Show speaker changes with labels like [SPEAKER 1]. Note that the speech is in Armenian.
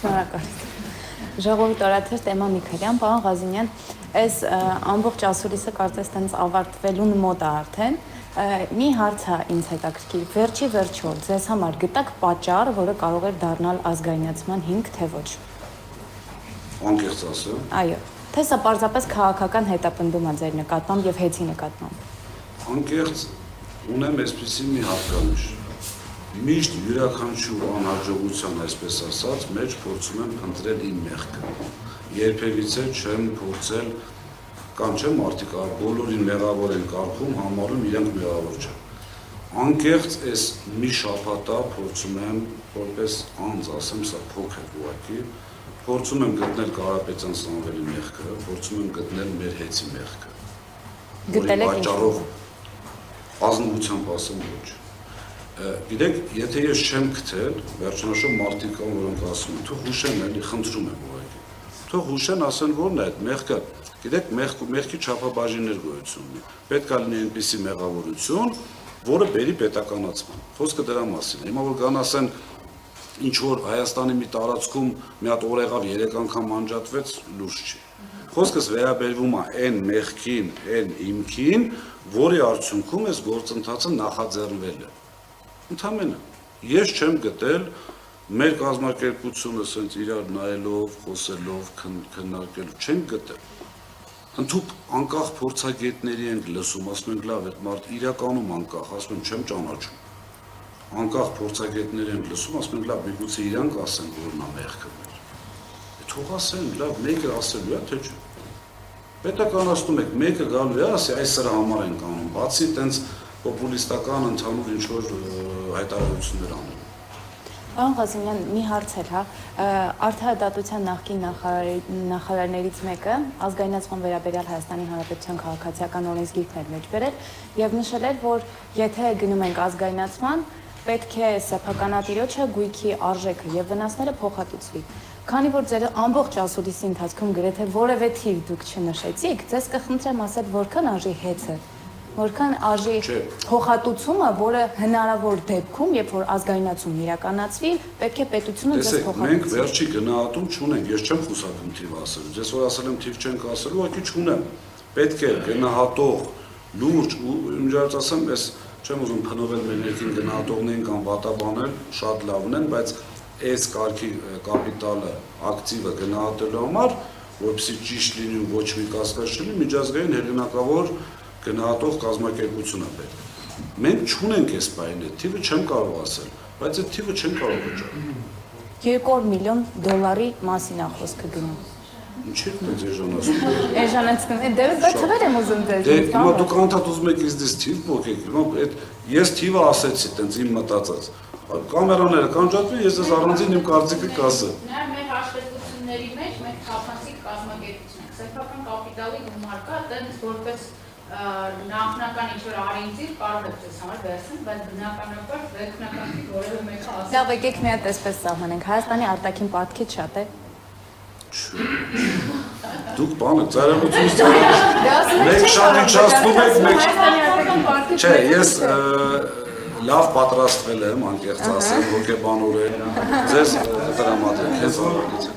[SPEAKER 1] Շնորհակալ։ Ժողովուրդ օրաթեր Տեմա Միքելյան, պարոն Ղազինյան, այս ամբողջ ասուլիսը կարծես տենց ավարտվելուն մոտ է արդեն։ Մի հարց է ինձ հետաքրքիր, վերջի վերջո ձեզ համար գտակ պատճառ, որը կարող էր դառնալ ազգայնացման հիմք, թե ոչ։
[SPEAKER 2] Անկեղծ ասեմ։
[SPEAKER 1] Այո, թե սա պարզապես քաղաքական հետապնդում է ձեր նկատմամբ եւ հեծի նկատմամբ։
[SPEAKER 2] Անկեղծ ունեմ այսպիսի մի հատկանիշ։ Միշտ յուրաքանչյուր անհաջողության, այսպես ասած, մեջ փորձում եմ փնտրել իմ մեղքը։ Երբևիցե չեմ փորձել կամ չեմ մարդիկ բոլորին մեղավոր են կարգում, համարում իրենք մեղավոր չեն։ Անկեղծ այս մի շաբաթա փորձում եմ որպես անձ, ասեմ, սա փոքր ուղղակի, փորձում եմ գտնել Կարապետյան Սամվելի մեղքը, փորձում եմ գտնել մեր հեծի մեղքը։
[SPEAKER 1] Գտել եք
[SPEAKER 2] պատճառով ազնվությամբ ասեմ ոչ։ Գիտեք, եթե ես չեմ գտել, վերջնաշով մարդիկ կան, որոնք ասում են, թող հուշեն, էլի խնդրում եմ ուղղակի։ Թող հուշեն, ասեն, որն է այդ մեղքը։ Գիտեք, մեղքի չափաբաժիններ գոյություն ունի։ Պետք է լինի այնպիսի մեղավորություն, որը բերի պետականացման։ Խոսքը դրա մասին է։ Հիմա որ կան ասեն, ինչ որ Հայաստանի մի տարածքում մի հատ օր եղավ 3 անգամ անջատվեց, լուրջ չի։ Խոսքս վերաբերվում է այն մեղքին, այն հիմքին, որի արդյունքում այս գործընթացը նախաձեռնվել է։ Ընդհանրապես ես չեմ գտել մեր կազմակերպությունը ասենց իրար նայելով, խոսելով, քննարկելով չեն գտել։ Ընդհանուր անկախ փորձագետների ենք լսում, ասում ենք լավ, այդ մարդ իրականում անկախ, ասում եմ չեմ ճանաչում։ Անկախ փորձագետներ ենք լսում, ասում ենք լավ, միգուցե իրանք ասեն, որն է մեղքը մեր։ Թող ասեն, լավ, մեկը ասելու է, թե չէ։ Պետականացնում եք, մեկը գալու է, ասի, այս սրա համար ենք անում, բացի տենց պոպուլիստական ընդհանուր ինչ-որ հայտարարություններ անել։
[SPEAKER 1] Պարոն Ղազինյան, մի հարց էր, հա, Արդարադատության նախկին նախարարներից մեկը ազգայնացման վերաբերյալ Հայաստանի Հանրապետության քաղաքացիական օրենսգիրքն էր մեջ բերել եւ նշել էր, որ եթե գնում ենք ազգայնացման, պետք է սեփականատիրոջը գույքի արժեքը եւ վնասները փոխհատուցվի։ Քանի որ ձեր ամբողջ ասուլիսի ընթացքում գրեթե որևէ թիվ դուք չնշեցիք, ձեզ կխնդրեմ ասել որքան արժի հեծը, որքան արժի փոխհատուցումը, որը հնարավոր դեպքում, երբ որ ազգայնացումն իրականացվի, պետք է պետությունը ձեզ փոխհատուցի։
[SPEAKER 2] Մենք վերջի գնահատում չունենք, ես չեմ խուսափում թիվ ասելու, ես որ ասել եմ թիվ չենք ասելու, ուղղակի չունեմ։ Պետք է գնահատող լուրջ ու իմիջիայլոց ասեմ, ես չեմ ուզում փնովել մեր ներքին գնահատողներին կամ վատաբանել, շատ լավ ունեն, բայց այս կարգի կապիտալը, ակտիվը գնահատելու համար, որպեսզի ճիշտ լինի ու ոչ մի կասկած չլինի, միջազգային հեղինակավոր գնահատող կազմակերպություն է պետք։ Մենք չունենք այս բանը, թիվը չեմ կարող ասել, բայց այդ թիվը չեն կարող վճարել։
[SPEAKER 1] $200 միլիոն մասին է խոսքը գնում։
[SPEAKER 2] Ինչի՞ դες էժանացնում։
[SPEAKER 1] Էժանացնում, դե թվեր եմ ուզում ձեզ։
[SPEAKER 2] Դե հիմա դուք անդադ ուզում եք ինձ թիվ փոխեք, հիմա այդ ես թիվը ասեցի, տենց իմ մտածած։ Կամերաները կանջատվի, ես ես առանձին իմ կարծիքը կասեմ։
[SPEAKER 3] Նաև մեր հաշվետվությունների մեջ մենք թափանցիկ կազմակերպություն ենք։ Սեփական կապիտալի գումար կա, այդպես որպես նախնական ինչ-որ արինցիր կարող եք ձեզ համար վերցնել, բայց բնականաբար վերքնականքի որևէ մեկը ասել։
[SPEAKER 1] Լավ, եկեք մի հատ այսպես սահմանենք։ Հայաստանի արտաքին պարտքից շատ է։
[SPEAKER 2] Դուք բանը ծայրահեղությունից մեկ շատ իջացնում եք, մեկ չէ, ես լավ պատրաստվել եմ, անկեղծ ասեմ, հոգեբանորեն, ձեզ տրամադրեք, հենց առողջություն։